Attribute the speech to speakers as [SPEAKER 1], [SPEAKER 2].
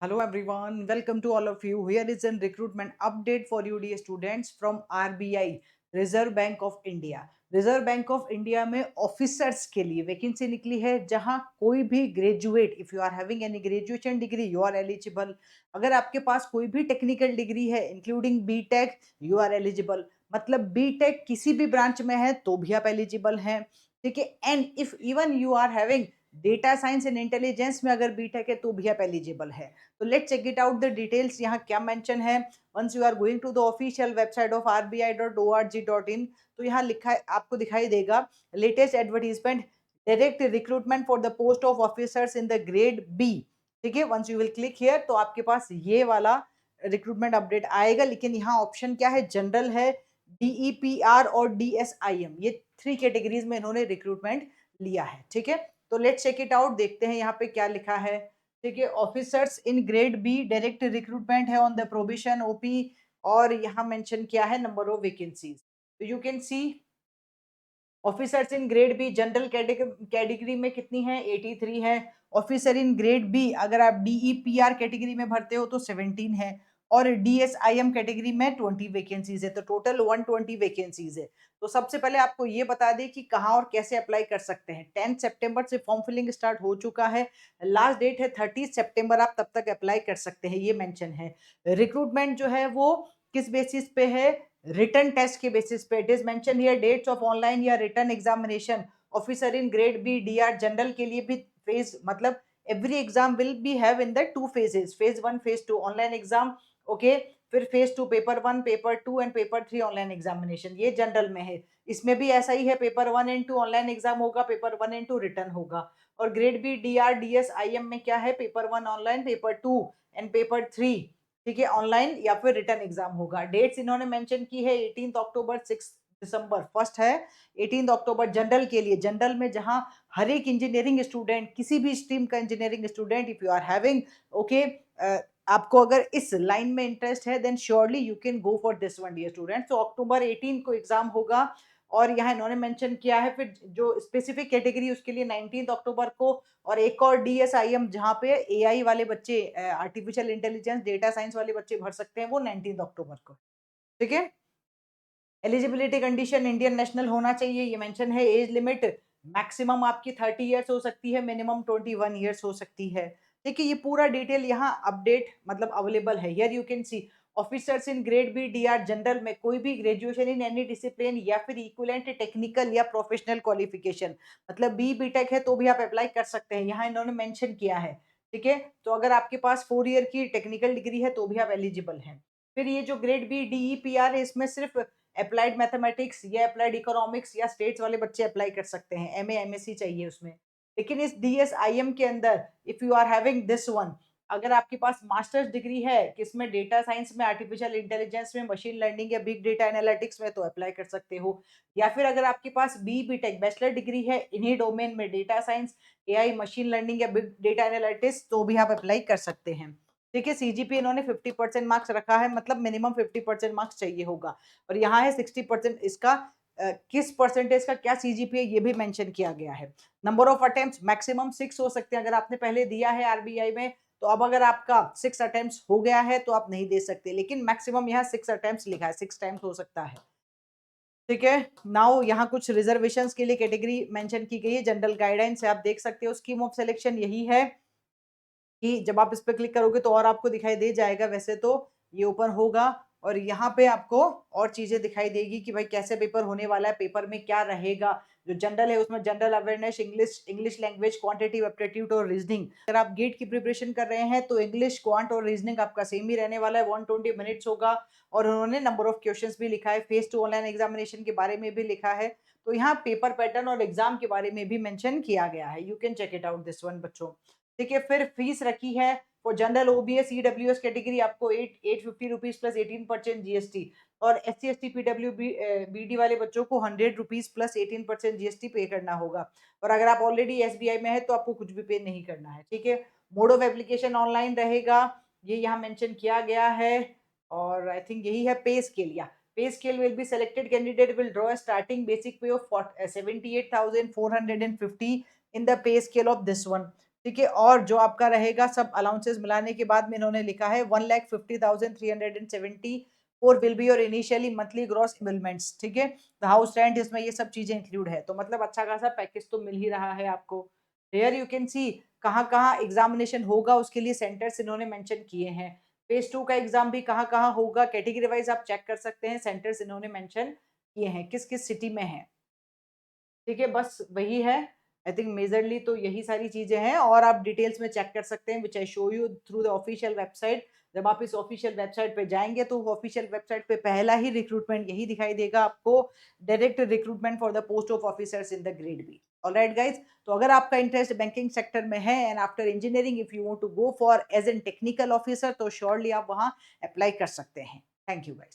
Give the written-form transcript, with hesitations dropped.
[SPEAKER 1] Hello everyone, welcome to all of you. Here is a recruitment update for UDA students from RBI, Reserve Bank of India. Reserve bank of India में officers के लिए vacancy निकली है जहां कोई भी graduate, if you are having any graduation degree you are eligible. अगर आपके पास कोई भी टेक्निकल डिग्री है including BTech you are eligible. मतलब बीटेक किसी भी ब्रांच में है तो भी आप एलिजिबल हैं। ठीक है। And if even you are having data science and intelligence में अगर बीटेक है तो भी आप एलिजिबल है। तो let's check it out the details यहाँ क्या मेंशन है। Once you are going to the official website of rbi.org.in तो यहाँ लिखा है, आपको दिखाई देगा latest advertisement, direct recruitment for the post of officers in the grade B. ठीक है। Once you will click here तो आपके पास ये वाला रिक्रूटमेंट अपडेट आएगा। लेकिन यहाँ ऑप्शन क्या है, जनरल है, DEPR और DSIM, ये 3 कैटेगरीज में इन्होंने रिक्रूटमेंट लिया है। ठीक है। तो लेट्स चेक इट आउट, देखते हैं यहाँ पे क्या लिखा है। ठीक है। Officers in grade B direct recruitment है ऑन द प्रोविजन ओपी। और यहाँ मेंशन किया है नंबर ऑफ वैकेंसीज। तो you can see officers in grade B general category में कितनी है, 83 है। ऑफिसर इन ग्रेड बी अगर आप DEPR कैटेगरी में भरते हो तो 17 है। और DSIM कैटेगरी में 20 वैकेंसीज है। तो टोटल 120 वैकेंसीज है। तो सबसे पहले आपको ये बता दें कि कहाँ और कैसे अप्लाई कर सकते हैं। 10 सितंबर से फॉर्म फिलिंग स्टार्ट हो चुका है। लास्ट डेट है 30 सितंबर, आप तब तक अप्लाई कर सकते हैं, ये मेंशन है। रिक्रूटमेंट जो है वो किस बेसिस पे है, रिटर्न टेस्ट के बेसिस पे। It is mention here dates of online या return examination. Officer in grade B DR general के लिए भी फेज, मतलब every exam will be have in the 2 phases, phase 1 phase 2 online exam. Okay. फिर phase 2 paper 1 paper 2 and paper 3 online examination, ये general में है। इसमें भी ऐसा ही है, पेपर 1 एंड 2 ऑनलाइन एग्जाम होगा, पेपर 1 एंड 2 रिटर्न होगा। और ग्रेड बी DR DSIM में क्या है, paper 1 online, paper 2 and paper 3, ठीक है, ऑनलाइन या फिर रिटर्न एग्जाम होगा। डेट्स इन्होंने मेंशन की है 18 अक्टूबर 6 दिसंबर फर्स्ट है। 18 अक्टूबर जनरल के लिए, जनरल में जहां हर एक इंजीनियरिंग स्टूडेंट, किसी भी स्ट्रीम का engineering student, if you are having okay, आपको अगर इस लाइन में इंटरेस्ट है then surely you can go for this one dear student. तो अक्टूबर 18 को एग्जाम होगा। और यहाँ इन्होंने मेंशन किया है फिर जो स्पेसिफिक कैटेगरी उसके लिए 19 अक्टूबर को। और एक और DSIM जहाँ पे AI वाले बच्चे, आर्टिफिशियल इंटेलिजेंस डेटा साइंस वाले बच्चे भर सकते हैं, वो 19 अक्टूबर को। ठीक है। एलिजिबिलिटी कंडीशन इंडियन नेशनल होना चाहिए, ये मेंशन है। एज लिमिट मैक्सिमम आपकी 30 ईयर्स हो सकती है, मिनिमम 21 ईयर्स हो सकती है। देखिए ये पूरा डिटेल यहाँ अपडेट मतलब अवेलेबल है। Here you can see officers in grade B DR general में कोई भी ग्रेजुएशन इन एनी डिसिप्लिन या फिर इक्विवेलेंट टेक्निकल या प्रोफेशनल क्वालिफिकेशन, मतलब BTech है तो भी आप अप्लाई कर सकते हैं, यहाँ इन्होंने मेंशन किया है। ठीक है। तो अगर आपके पास 4 ईयर की टेक्निकल डिग्री है तो भी आप एलिजिबल हैं। फिर ये जो ग्रेड बी DEPR है इसमें सिर्फ अप्लाइड मैथमेटिक्स या अप्लाइड इकोनॉमिक्स या स्टेट्स वाले बच्चे अप्लाई कर सकते हैं, MA MSc चाहिए उसमें। लेकिन इस DSIM के अंदर if you are having this one, अगर आपके पास मास्टर्स डिग्री है किसमें, डेटा साइंस में, आर्टिफिशियल इंटेलिजेंस में, मशीन लर्निंग या बिग डेटा एनालिटिक्स में, तो अप्लाई कर सकते हो। या फिर अगर आपके पास BTech बैचलर डिग्री है इन्हीं डोमेन में, data science, AI, machine learning या बिग डेटा एनालिटिक्स, तो भी आप अप्लाई कर सकते हैं। देखिए CGPA इन्होंने 50% मार्क्स रखा है, मतलब मिनिमम 50% मार्क्स चाहिए होगा। और यहाँ है 60%, इसका किस परसेंटेज का क्या CGPA ये भी मेंशन किया गया है। नंबर ऑफ अटेम्प्ट्स मैक्सिमम 6 हो सकते हैं। अगर आपने पहले दिया है RBI में तो अब अगर आपका 6 अटेम्प्ट्स हो गया है तो आप नहीं दे सकते, लेकिन मैक्सिमम यहाँ 6 अटेम्प्ट्स लिखा है, 6 टाइम्स हो सकता है। ठीक है। नाउ यहाँ कुछ रिजर्वेशंस के लिए कैटेगरी मेंशन की गई है, जनरल गाइडलाइंस है, आप देख सकते हो। स्कीम ऑफ सिलेक्शन यही है कि जब आप इस पे क्लिक करोगे तो और आपको दिखाई दे जाएगा, वैसे तो ये ओपन होगा और यहाँ पे आपको और चीजें दिखाई देगी कि भाई कैसे पेपर होने वाला है, पेपर में क्या रहेगा। जो जनरल है उसमें general awareness, English language, quantitative aptitude और रीजनिंग। अगर आप गेट की प्रिपरेशन कर रहे हैं तो इंग्लिश, क्वांट और रीजनिंग आपका सेम ही रहने वाला है, 120 मिनट्स होगा। और उन्होंने नंबर ऑफ क्वेश्चंस भी लिखा है, फेज 2 ऑनलाइन एग्जामिनेशन के बारे में भी लिखा है। तो यहाँ पेपर पैटर्न और एग्जाम के बारे में भी मेंशन किया गया है, you can check it out this one बच्चों। ठीक है। फिर फीस रखी है for general OBS EWS category आपको 850 रुपीज प्लस 18% GST। और SC ST PW BD वाले बच्चों को 100 रुपीज प्लस 18% GST पे करना होगा। और अगर आप ऑलरेडी SBI में है तो आपको कुछ भी पे नहीं करना है। ठीक है। मोड ऑफ एप्लीकेशन ऑनलाइन रहेगा, ये यहाँ मेंशन किया गया है। और आई थिंक यही है पे स्केल, या pay scale will be selected candidate will draw starting basic pay of 78,450 in the pay scale of this one. ठीक है, और जो आपका रहेगा सब अलाउंसेस मिलाने के बाद में इन्होंने लिखा है 1,50,374 will be your initially monthly gross emoluments. ठीक है, द हाउस रेंट, इसमें ये सब चीजें इंक्लूड है, तो मतलब अच्छा खासा पैकेज तो मिल ही रहा है आपको। हेयर यू कैन सी कहाँ कहाँ एग्जामिनेशन होगा, उसके लिए सेंटर्स इन्होंने मेंशन किए हैं। फेज 2 का एग्जाम भी कहाँ कहाँ होगा, कैटेगरी वाइज आप चेक कर सकते हैं, सेंटर्स इन्होंने मेंशन किए हैं किस किस सिटी में है। ठीक है, बस वही है। आई थिंक मेजरली तो यही सारी चीजें हैं, और आप डिटेल्स में चेक कर सकते हैं which I show you through the official website. जब आप इस ऑफिशियल वेबसाइट पे जाएंगे तो ऑफिशियल वेबसाइट पे पहला ही रिक्रूटमेंट यही दिखाई देगा आपको, direct recruitment for the post of officers in the grade B. Alright guys, तो अगर आपका इंटरेस्ट बैंकिंग सेक्टर में है and after engineering if you want to go for as an technical officer, तो श्योरली आप वहां अप्लाई कर सकते हैं। Thank you guys.